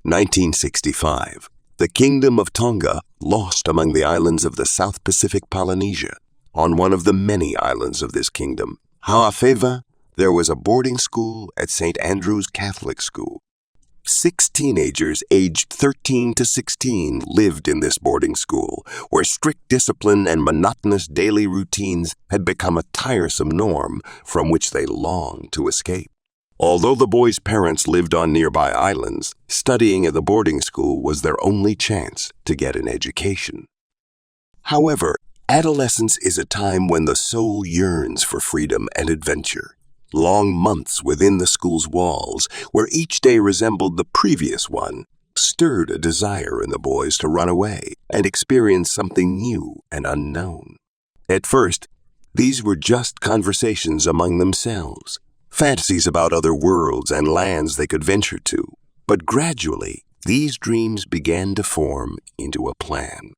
1965. The Kingdom of Tonga lost among the islands of the South Pacific Polynesia. On one of the many islands of this kingdom, Ha'afeva, there was a boarding school at St. Andrew's Catholic School. 6 teenagers aged 13 to 16 lived in this boarding school, where strict discipline and monotonous daily routines had become a tiresome norm from which they longed to escape. Although the boys' parents lived on nearby islands, studying at the boarding school was their only chance to get an education. However, adolescence is a time when the soul yearns for freedom and adventure. Long months within the school's walls, where each day resembled the previous one, stirred a desire in the boys to run away and experience something new and unknown. At first, these were just conversations among themselves, fantasies about other worlds and lands they could venture to. But gradually, these dreams began to form into a plan.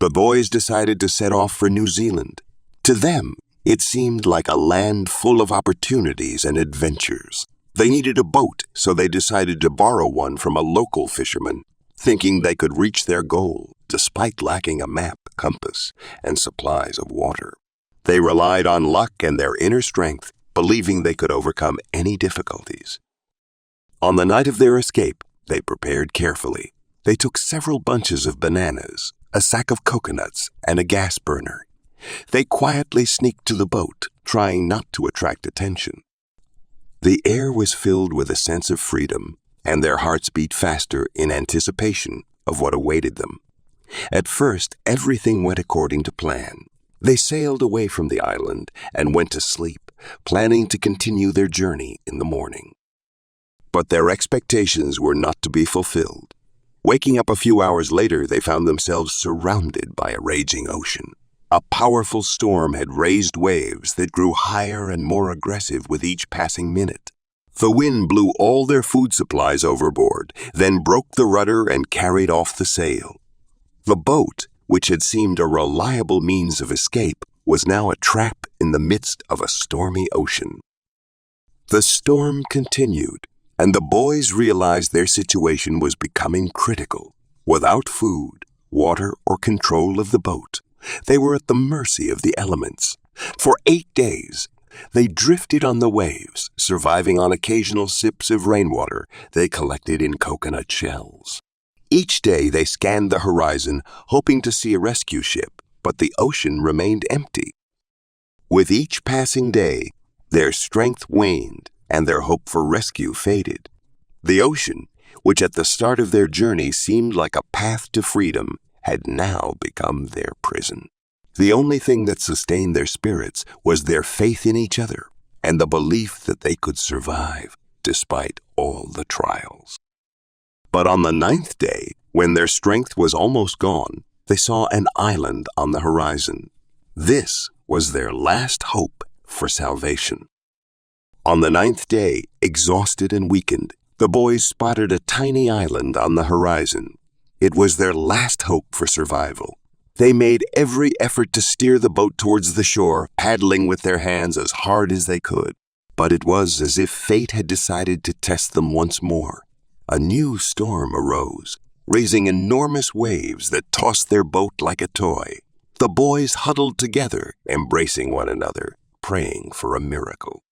The boys decided to set off for New Zealand. To them, it seemed like a land full of opportunities and adventures. They needed a boat, so they decided to borrow one from a local fisherman, thinking they could reach their goal despite lacking a map, compass, and supplies of water. They relied on luck and their inner strength, believing they could overcome any difficulties. On the night of their escape, they prepared carefully. They took several bunches of bananas, a sack of coconuts, and a gas burner. They quietly sneaked to the boat, trying not to attract attention. The air was filled with a sense of freedom, and their hearts beat faster in anticipation of what awaited them. At first, everything went according to plan. They sailed away from the island and went to sleep, planning to continue their journey in the morning. But their expectations were not to be fulfilled. Waking up a few hours later, they found themselves surrounded by a raging ocean. A powerful storm had raised waves that grew higher and more aggressive with each passing minute. The wind blew all their food supplies overboard, then broke the rudder and carried off the sail. The boat, which had seemed a reliable means of escape, was now a trap in the midst of a stormy ocean. The storm continued, and the boys realized their situation was becoming critical. Without food, water, or control of the boat, they were at the mercy of the elements. For 8 days, they drifted on the waves, surviving on occasional sips of rainwater they collected in coconut shells. Each day they scanned the horizon, hoping to see a rescue ship, but the ocean remained empty. With each passing day, their strength waned and their hope for rescue faded. The ocean, which at the start of their journey seemed like a path to freedom, had now become their prison. The only thing that sustained their spirits was their faith in each other and the belief that they could survive despite all the trials. But on the 9th day, when their strength was almost gone, they saw an island on the horizon. This was their last hope for salvation. On the 9th day, exhausted and weakened, the boys spotted a tiny island on the horizon. It was their last hope for survival. They made every effort to steer the boat towards the shore, paddling with their hands as hard as they could. But it was as if fate had decided to test them once more. A new storm arose, raising enormous waves that tossed their boat like a toy. The boys huddled together, embracing one another, praying for a miracle.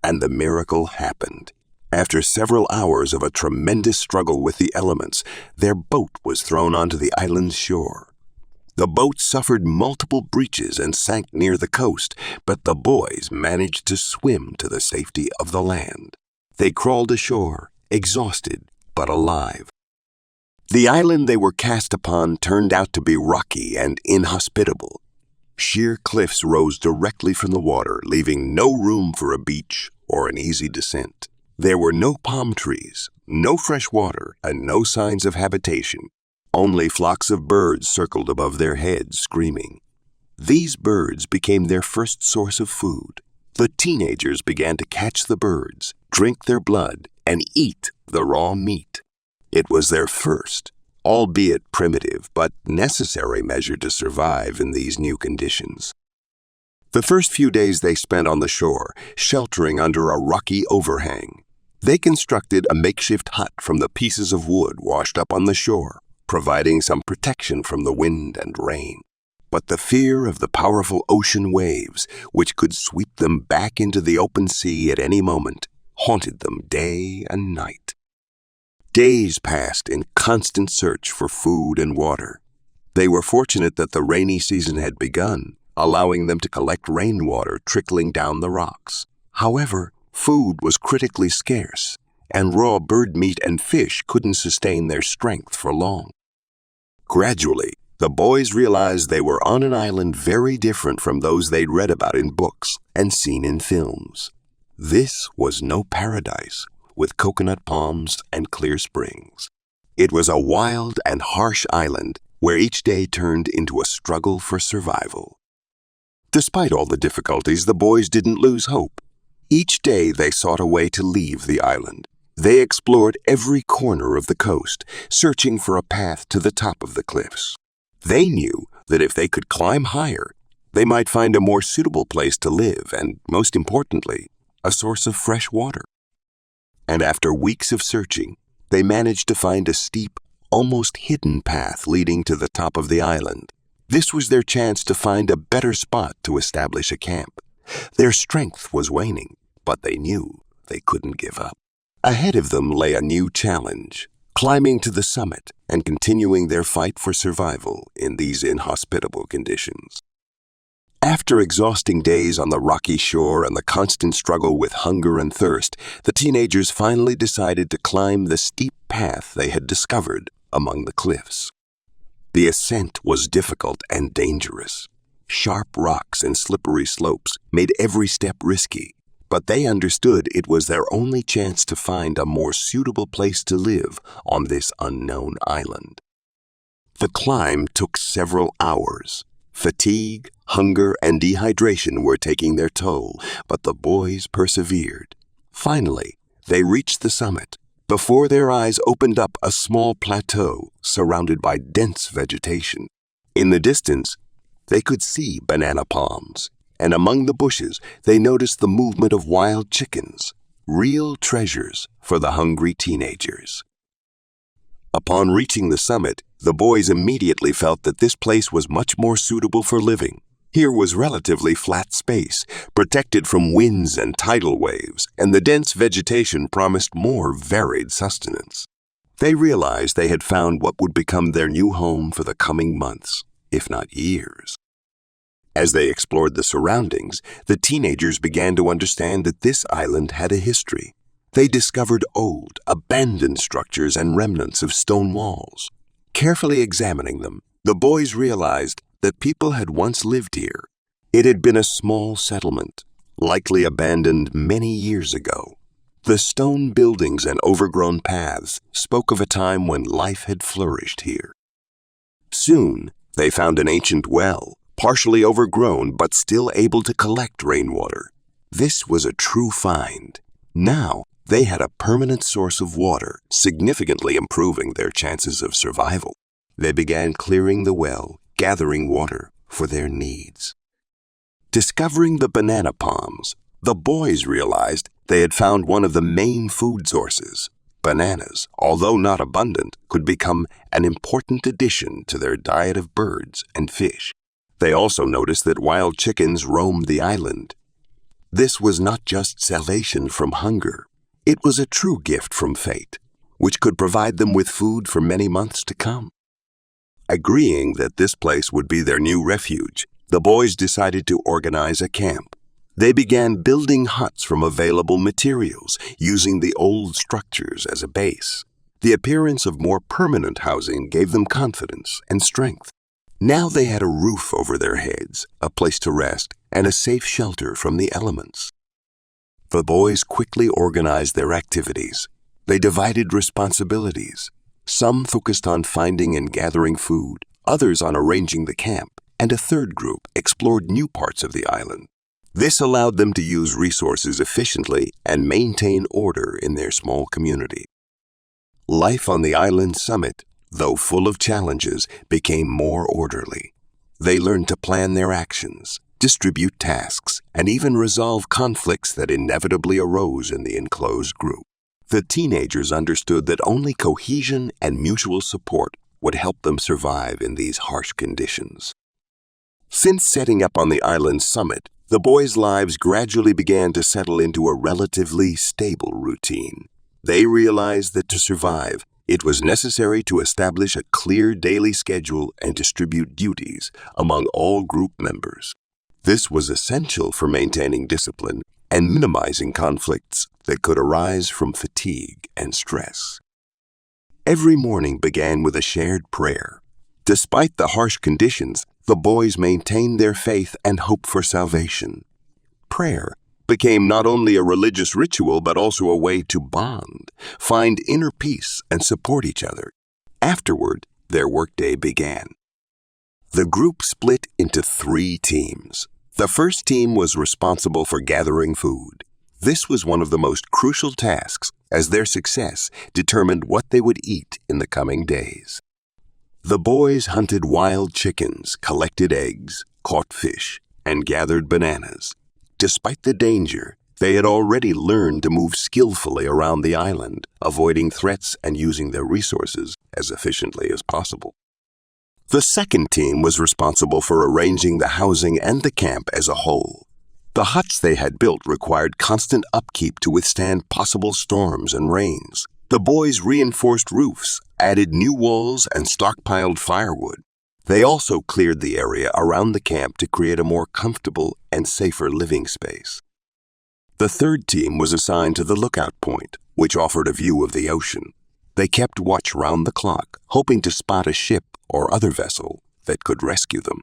And the miracle happened. After several hours of a tremendous struggle with the elements, their boat was thrown onto the island's shore. The boat suffered multiple breaches and sank near the coast, but the boys managed to swim to the safety of the land. They crawled ashore, exhausted but alive. The island they were cast upon turned out to be rocky and inhospitable. Sheer cliffs rose directly from the water, leaving no room for a beach or an easy descent. There were no palm trees, no fresh water, and no signs of habitation. Only flocks of birds circled above their heads, screaming. These birds became their first source of food. The teenagers began to catch the birds, drink their blood, and eat the raw meat. It was their first, albeit primitive but necessary measure to survive in these new conditions. The first few days they spent on the shore, sheltering under a rocky overhang. They constructed a makeshift hut from the pieces of wood washed up on the shore, providing some protection from the wind and rain. But the fear of the powerful ocean waves, which could sweep them back into the open sea at any moment, haunted them day and night. Days passed in constant search for food and water. They were fortunate that the rainy season had begun, allowing them to collect rainwater trickling down the rocks. However, food was critically scarce, and raw bird meat and fish couldn't sustain their strength for long. Gradually, the boys realized they were on an island very different from those they'd read about in books and seen in films. This was no paradise, with coconut palms and clear springs. It was a wild and harsh island where each day turned into a struggle for survival. Despite all the difficulties, the boys didn't lose hope. Each day they sought a way to leave the island. They explored every corner of the coast, searching for a path to the top of the cliffs. They knew that if they could climb higher, they might find a more suitable place to live and, most importantly, a source of fresh water. And after weeks of searching, they managed to find a steep, almost hidden path leading to the top of the island. This was their chance to find a better spot to establish a camp. Their strength was waning, but they knew they couldn't give up. Ahead of them lay a new challenge, climbing to the summit and continuing their fight for survival in these inhospitable conditions. After exhausting days on the rocky shore and the constant struggle with hunger and thirst, the teenagers finally decided to climb the steep path they had discovered among the cliffs. The ascent was difficult and dangerous. Sharp rocks and slippery slopes made every step risky, but they understood it was their only chance to find a more suitable place to live on this unknown island. The climb took several hours. Fatigue, hunger, and dehydration were taking their toll, but the boys persevered. Finally, they reached the summit. Before their eyes opened up a small plateau surrounded by dense vegetation. In the distance, they could see banana palms, and among the bushes they noticed the movement of wild chickens, real treasures for the hungry teenagers. Upon reaching the summit, the boys immediately felt that this place was much more suitable for living. Here was relatively flat space, protected from winds and tidal waves, and the dense vegetation promised more varied sustenance. They realized they had found what would become their new home for the coming months, if not years. As they explored the surroundings, the teenagers began to understand that this island had a history. They discovered old, abandoned structures and remnants of stone walls. Carefully examining them, the boys realized that people had once lived here. It had been a small settlement, likely abandoned many years ago. The stone buildings and overgrown paths spoke of a time when life had flourished here. Soon, they found an ancient well, partially overgrown but still able to collect rainwater. This was a true find. Now, they had a permanent source of water, significantly improving their chances of survival. They began clearing the well, gathering water for their needs. Discovering the banana palms, the boys realized they had found one of the main food sources. Bananas, although not abundant, could become an important addition to their diet of birds and fish. They also noticed that wild chickens roamed the island. This was not just salvation from hunger. It was a true gift from fate, which could provide them with food for many months to come. Agreeing that this place would be their new refuge, the boys decided to organize a camp. They began building huts from available materials, using the old structures as a base. The appearance of more permanent housing gave them confidence and strength. Now they had a roof over their heads, a place to rest, and a safe shelter from the elements. The boys quickly organized their activities. They divided responsibilities. Some focused on finding and gathering food, others on arranging the camp, and a third group explored new parts of the island. This allowed them to use resources efficiently and maintain order in their small community. Life on the island's summit, though full of challenges, became more orderly. They learned to plan their actions, distribute tasks, and even resolve conflicts that inevitably arose in the enclosed group. The teenagers understood that only cohesion and mutual support would help them survive in these harsh conditions. Since setting up on the island's summit, the boys' lives gradually began to settle into a relatively stable routine. They realized that to survive, it was necessary to establish a clear daily schedule and distribute duties among all group members. This was essential for maintaining discipline and minimizing conflicts that could arise from fatigue and stress. Every morning began with a shared prayer. Despite the harsh conditions, the boys maintained their faith and hope for salvation. Prayer became not only a religious ritual but also a way to bond, find inner peace, and support each other. Afterward, their workday began. The group split into 3 teams. The first team was responsible for gathering food. This was one of the most crucial tasks, as their success determined what they would eat in the coming days. The boys hunted wild chickens, collected eggs, caught fish, and gathered bananas. Despite the danger, they had already learned to move skillfully around the island, avoiding threats and using their resources as efficiently as possible. The second team was responsible for arranging the housing and the camp as a whole. The huts they had built required constant upkeep to withstand possible storms and rains. The boys reinforced roofs, added new walls, and stockpiled firewood. They also cleared the area around the camp to create a more comfortable and safer living space. The third team was assigned to the lookout point, which offered a view of the ocean. They kept watch round the clock, hoping to spot a ship or other vessel that could rescue them.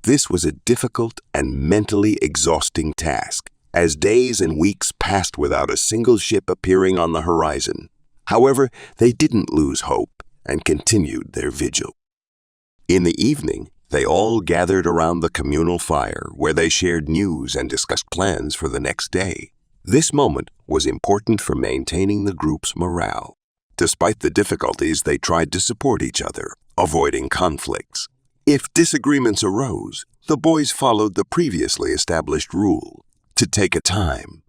This was a difficult and mentally exhausting task, as days and weeks passed without a single ship appearing on the horizon. However, they didn't lose hope and continued their vigil. In the evening, they all gathered around the communal fire where they shared news and discussed plans for the next day. This moment was important for maintaining the group's morale. Despite the difficulties, they tried to support each other, avoiding conflicts. If disagreements arose, the boys followed the previously established rule to take a time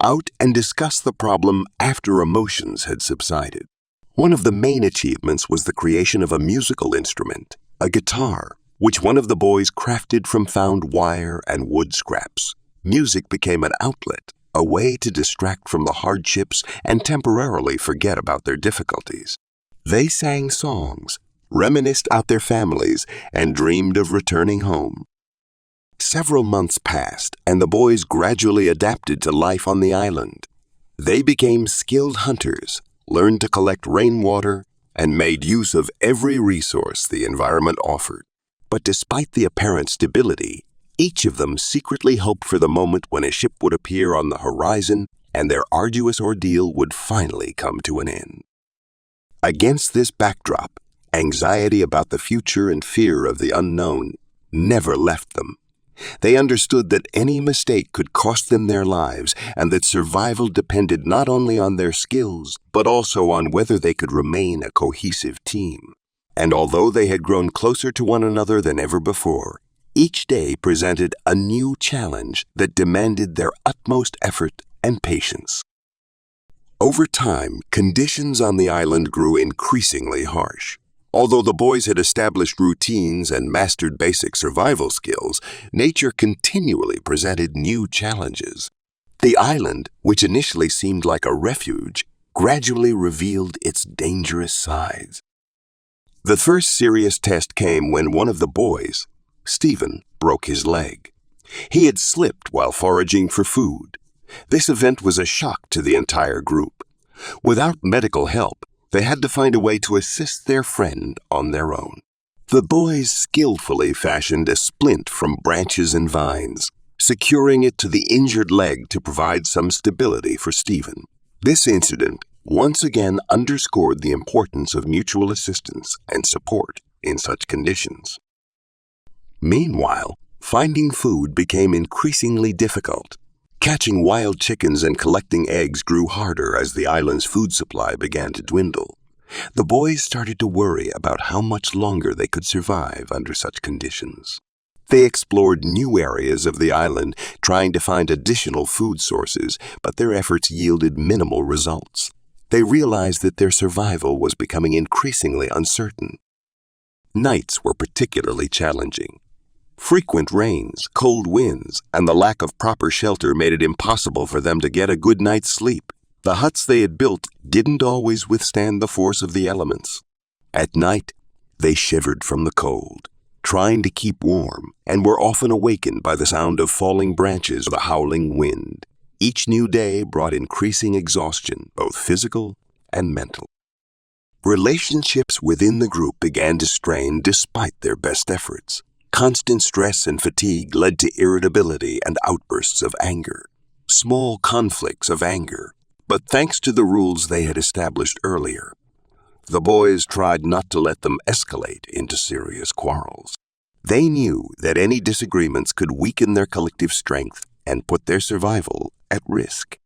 out and discuss the problem after emotions had subsided. One of the main achievements was the creation of a musical instrument, a guitar, which one of the boys crafted from found wire and wood scraps. Music became an outlet, a way to distract from the hardships and temporarily forget about their difficulties. They sang songs, reminisced about their families, and dreamed of returning home. Several months passed, and the boys gradually adapted to life on the island. They became skilled hunters, learned to collect rainwater, and made use of every resource the environment offered. But despite the apparent stability, each of them secretly hoped for the moment when a ship would appear on the horizon and their arduous ordeal would finally come to an end. Against this backdrop, anxiety about the future and fear of the unknown never left them. They understood that any mistake could cost them their lives and that survival depended not only on their skills, but also on whether they could remain a cohesive team. And although they had grown closer to one another than ever before, each day presented a new challenge that demanded their utmost effort and patience. Over time, conditions on the island grew increasingly harsh. Although the boys had established routines and mastered basic survival skills, nature continually presented new challenges. The island, which initially seemed like a refuge, gradually revealed its dangerous sides. The first serious test came when one of the boys, Stephen, broke his leg. He had slipped while foraging for food. This event was a shock to the entire group. Without medical help, they had to find a way to assist their friend on their own. The boys skillfully fashioned a splint from branches and vines, securing it to the injured leg to provide some stability for Stephen. This incident once again underscored the importance of mutual assistance and support in such conditions. Meanwhile, finding food became increasingly difficult. Catching wild chickens and collecting eggs grew harder as the island's food supply began to dwindle. The boys started to worry about how much longer they could survive under such conditions. They explored new areas of the island, trying to find additional food sources, but their efforts yielded minimal results. they realized that their survival was becoming increasingly uncertain. Nights were particularly challenging. Frequent rains, cold winds, and the lack of proper shelter made it impossible for them to get a good night's sleep. The huts they had built didn't always withstand the force of the elements. At night, they shivered from the cold, trying to keep warm, and were often awakened by the sound of falling branches or the howling wind. Each new day brought increasing exhaustion, both physical and mental. Relationships within the group began to strain despite their best efforts. Constant stress and fatigue led to irritability and outbursts of anger, small conflicts of anger. But thanks to the rules they had established earlier, the boys tried not to let them escalate into serious quarrels. They knew that any disagreements could weaken their collective strength and put their survival at risk.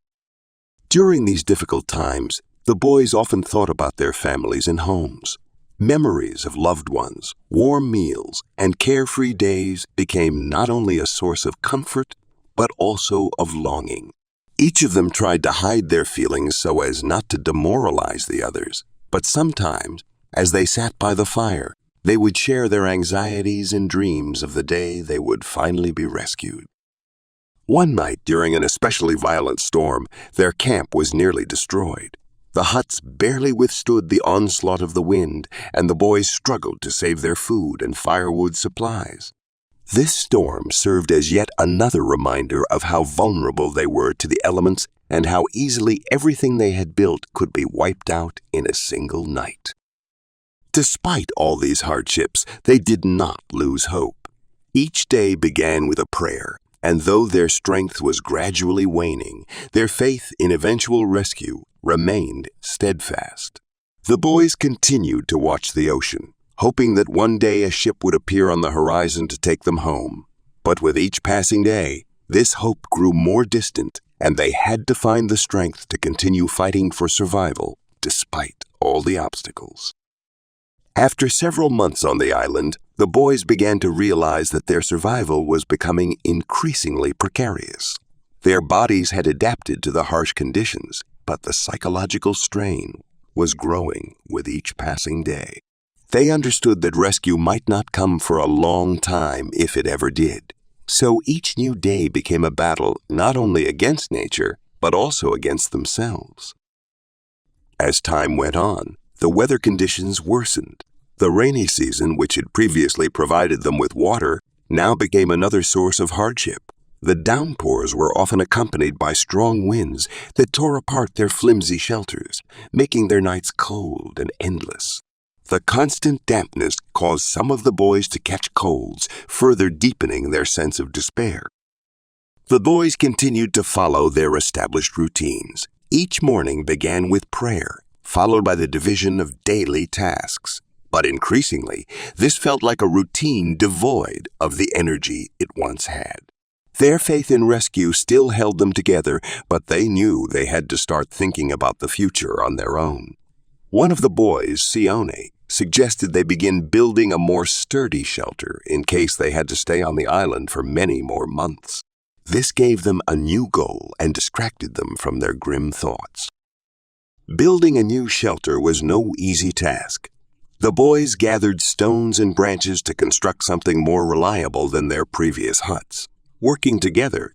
During these difficult times, the boys often thought about their families and homes. Memories of loved ones, warm meals, and carefree days became not only a source of comfort, but also of longing. Each of them tried to hide their feelings so as not to demoralize the others, but sometimes, as they sat by the fire, they would share their anxieties and dreams of the day they would finally be rescued. One night during an especially violent storm, their camp was nearly destroyed. The huts barely withstood the onslaught of the wind, and the boys struggled to save their food and firewood supplies. This storm served as yet another reminder of how vulnerable they were to the elements and how easily everything they had built could be wiped out in a single night. Despite all these hardships, they did not lose hope. Each day began with a prayer, and though their strength was gradually waning, their faith in eventual rescue remained steadfast. The boys continued to watch the ocean, hoping that one day a ship would appear on the horizon to take them home. But with each passing day, this hope grew more distant, and they had to find the strength to continue fighting for survival despite all the obstacles. After several months on the island, the boys began to realize that their survival was becoming increasingly precarious. Their bodies had adapted to the harsh conditions, but the psychological strain was growing with each passing day. They understood that rescue might not come for a long time if it ever did. So each new day became a battle not only against nature, but also against themselves. As time went on, the weather conditions worsened. The rainy season, which had previously provided them with water, now became another source of hardship. The downpours were often accompanied by strong winds that tore apart their flimsy shelters, making their nights cold and endless. The constant dampness caused some of the boys to catch colds, further deepening their sense of despair. The boys continued to follow their established routines. Each morning began with prayer, followed by the division of daily tasks. But increasingly, this felt like a routine devoid of the energy it once had. Their faith in rescue still held them together, but they knew they had to start thinking about the future on their own. One of the boys, Sione, suggested they begin building a more sturdy shelter in case they had to stay on the island for many more months. This gave them a new goal and distracted them from their grim thoughts. Building a new shelter was no easy task. The boys gathered stones and branches to construct something more reliable than their previous huts. Working together,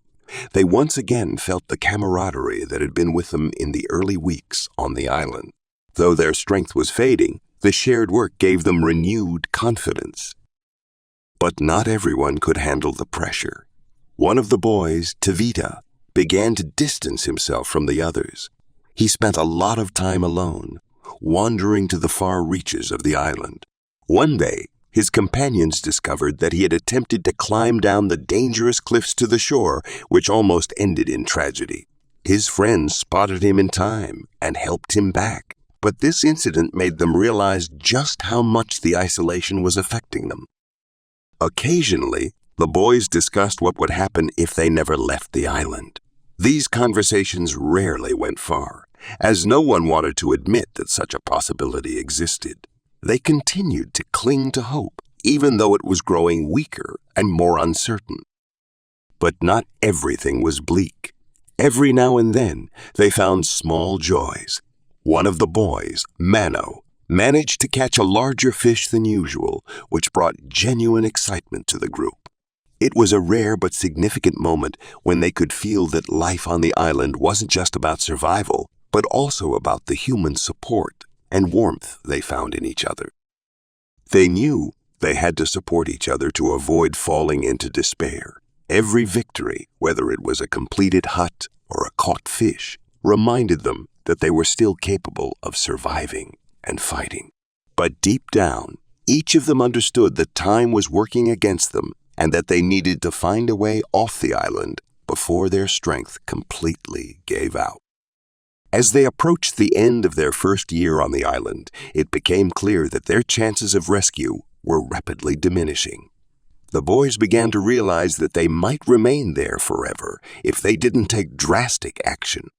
they once again felt the camaraderie that had been with them in the early weeks on the island. Though their strength was fading, the shared work gave them renewed confidence. But not everyone could handle the pressure. One of the boys, Tavita, began to distance himself from the others. He spent a lot of time alone, wandering to the far reaches of the island. One day, his companions discovered that he had attempted to climb down the dangerous cliffs to the shore, which almost ended in tragedy. His friends spotted him in time and helped him back. But this incident made them realize just how much the isolation was affecting them. Occasionally, the boys discussed what would happen if they never left the island. These conversations rarely went far, as no one wanted to admit that such a possibility existed. They continued to cling to hope, even though it was growing weaker and more uncertain. But not everything was bleak. Every now and then, they found small joys. One of the boys, Mano, managed to catch a larger fish than usual, which brought genuine excitement to the group. It was a rare but significant moment when they could feel that life on the island wasn't just about survival, but also about the human support and warmth they found in each other. They knew they had to support each other to avoid falling into despair. Every victory, whether it was a completed hut or a caught fish, reminded them that they were still capable of surviving and fighting. But deep down, each of them understood that time was working against them and that they needed to find a way off the island before their strength completely gave out. As they approached the end of their first year on the island, it became clear that their chances of rescue were rapidly diminishing. The boys began to realize that they might remain there forever if they didn't take drastic action.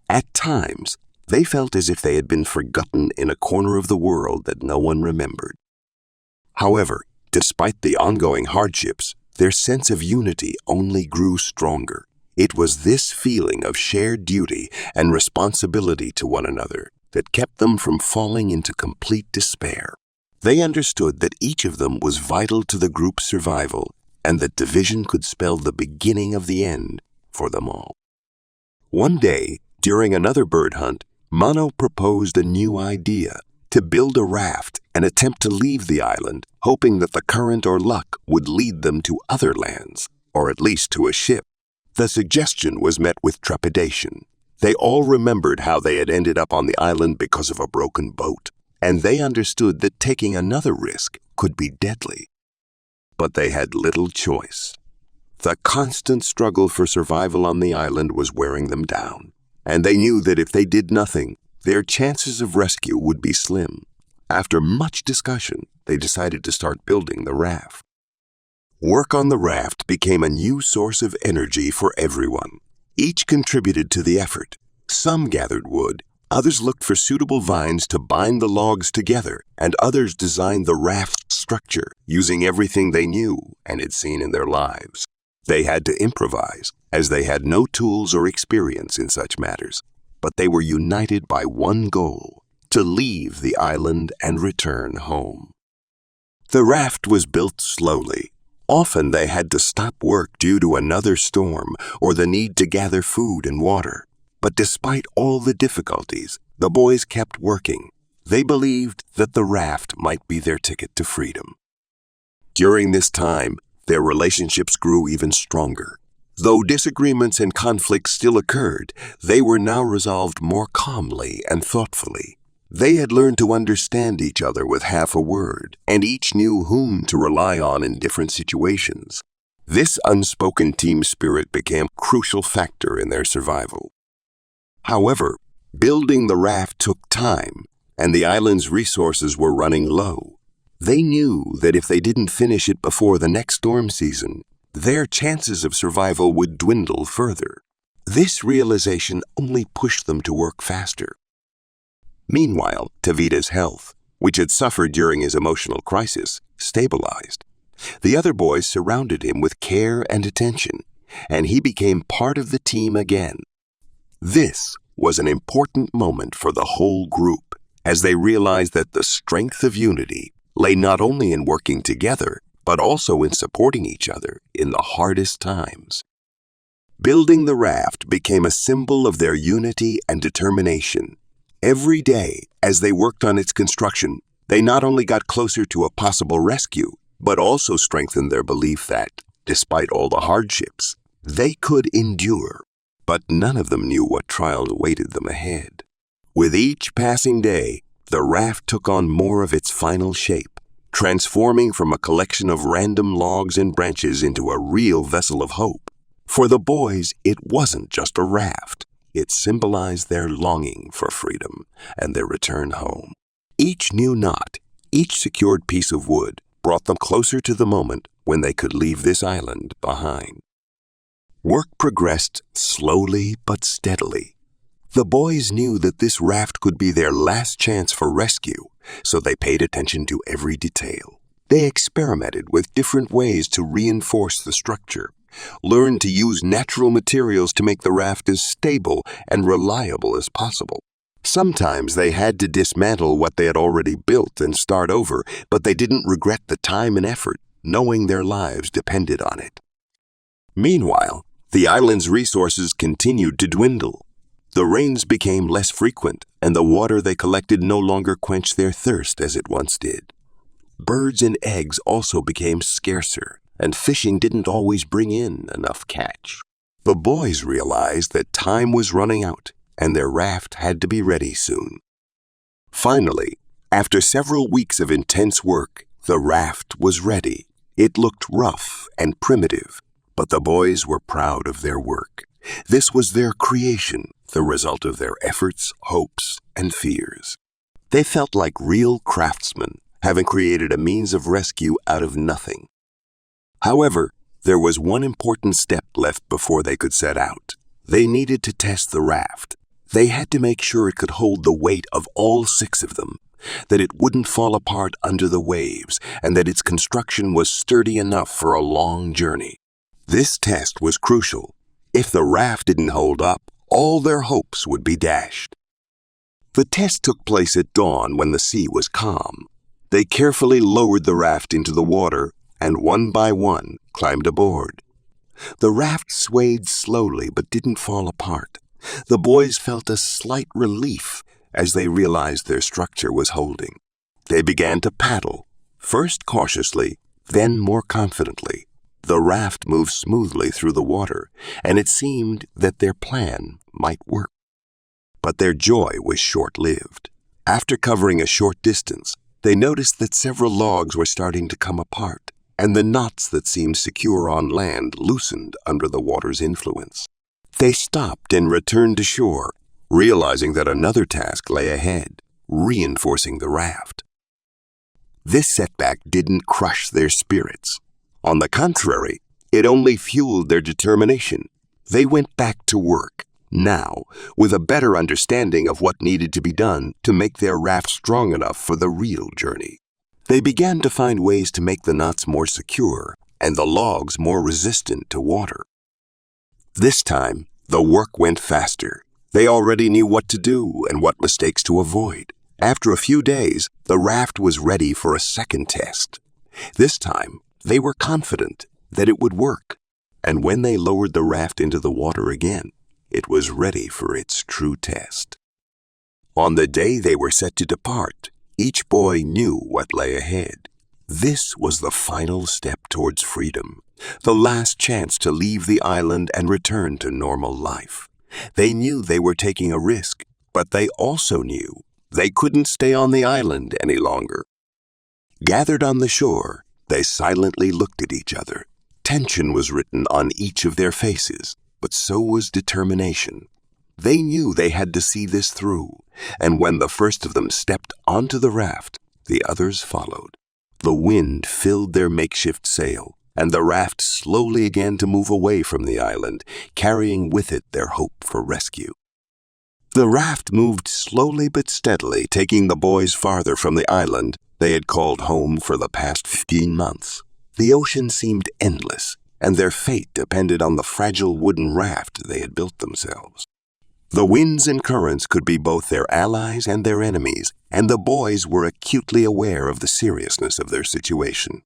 At times, they felt as if they had been forgotten in a corner of the world that no one remembered. However, despite the ongoing hardships, their sense of unity only grew stronger. It was this feeling of shared duty and responsibility to one another that kept them from falling into complete despair. They understood that each of them was vital to the group's survival and that division could spell the beginning of the end for them all. One day, during another bird hunt, Mano proposed a new idea: to build a raft and attempt to leave the island, hoping that the current or luck would lead them to other lands, or at least to a ship. The suggestion was met with trepidation. They all remembered how they had ended up on the island because of a broken boat, and they understood that taking another risk could be deadly. But they had little choice. The constant struggle for survival on the island was wearing them down, and they knew that if they did nothing, their chances of rescue would be slim. After much discussion, they decided to start building the raft. Work on the raft became a new source of energy for everyone. Each contributed to the effort. Some gathered wood, others looked for suitable vines to bind the logs together, and others designed the raft structure using everything they knew and had seen in their lives. They had to improvise, as they had no tools or experience in such matters, but they were united by one goal: to leave the island and return home. The raft was built slowly. Often they had to stop work due to another storm or the need to gather food and water. But despite all the difficulties, the boys kept working. They believed that the raft might be their ticket to freedom. During this time, their relationships grew even stronger. Though disagreements and conflicts still occurred, they were now resolved more calmly and thoughtfully. They had learned to understand each other with half a word, and each knew whom to rely on in different situations. This unspoken team spirit became a crucial factor in their survival. However, building the raft took time, and the island's resources were running low. They knew that if they didn't finish it before the next storm season, their chances of survival would dwindle further. This realization only pushed them to work faster. Meanwhile, Tavita's health, which had suffered during his emotional crisis, stabilized. The other boys surrounded him with care and attention, and he became part of the team again. This was an important moment for the whole group, as they realized that the strength of unity lay not only in working together, but also in supporting each other in the hardest times. Building the raft became a symbol of their unity and determination. Every day, as they worked on its construction, they not only got closer to a possible rescue, but also strengthened their belief that, despite all the hardships, they could endure. But none of them knew what trial awaited them ahead. With each passing day, the raft took on more of its final shape, transforming from a collection of random logs and branches into a real vessel of hope. For the boys, it wasn't just a raft. It symbolized their longing for freedom and their return home. Each new knot, each secured piece of wood, brought them closer to the moment when they could leave this island behind. Work progressed slowly but steadily. The boys knew that this raft could be their last chance for rescue, so they paid attention to every detail. They experimented with different ways to reinforce the structure, learned to use natural materials to make the raft as stable and reliable as possible. Sometimes they had to dismantle what they had already built and start over, but they didn't regret the time and effort, knowing their lives depended on it. Meanwhile, the island's resources continued to dwindle. The rains became less frequent, and the water they collected no longer quenched their thirst as it once did. Birds and eggs also became scarcer, and fishing didn't always bring in enough catch. The boys realized that time was running out, and their raft had to be ready soon. Finally, after several weeks of intense work, the raft was ready. It looked rough and primitive, but the boys were proud of their work. This was their creation, the result of their efforts, hopes, and fears. They felt like real craftsmen, having created a means of rescue out of nothing. However, there was one important step left before they could set out. They needed to test the raft. They had to make sure it could hold the weight of all 6 of them, that it wouldn't fall apart under the waves, and that its construction was sturdy enough for a long journey. This test was crucial. If the raft didn't hold up, all their hopes would be dashed. The test took place at dawn when the sea was calm. They carefully lowered the raft into the water and one by one climbed aboard. The raft swayed slowly but didn't fall apart. The boys felt a slight relief as they realized their structure was holding. They began to paddle, first cautiously, then more confidently. The raft moved smoothly through the water, and it seemed that their plan might work. But their joy was short-lived. After covering a short distance, they noticed that several logs were starting to come apart, and the knots that seemed secure on land loosened under the water's influence. They stopped and returned to shore, realizing that another task lay ahead, reinforcing the raft. This setback didn't crush their spirits. On the contrary, it only fueled their determination. They went back to work, now, with a better understanding of what needed to be done to make their raft strong enough for the real journey. They began to find ways to make the knots more secure and the logs more resistant to water. This time, the work went faster. They already knew what to do and what mistakes to avoid. After a few days, the raft was ready for a second test. This time, they were confident that it would work, and when they lowered the raft into the water again, it was ready for its true test. On the day they were set to depart, each boy knew what lay ahead. This was the final step towards freedom, the last chance to leave the island and return to normal life. They knew they were taking a risk, but they also knew they couldn't stay on the island any longer. Gathered on the shore, they silently looked at each other. Tension was written on each of their faces, but so was determination. They knew they had to see this through, and when the first of them stepped onto the raft, the others followed. The wind filled their makeshift sail, and the raft slowly began to move away from the island, carrying with it their hope for rescue. The raft moved slowly but steadily, taking the boys farther from the island they had called home for the past 15 months. The ocean seemed endless, and their fate depended on the fragile wooden raft they had built themselves. The winds and currents could be both their allies and their enemies, and the boys were acutely aware of the seriousness of their situation.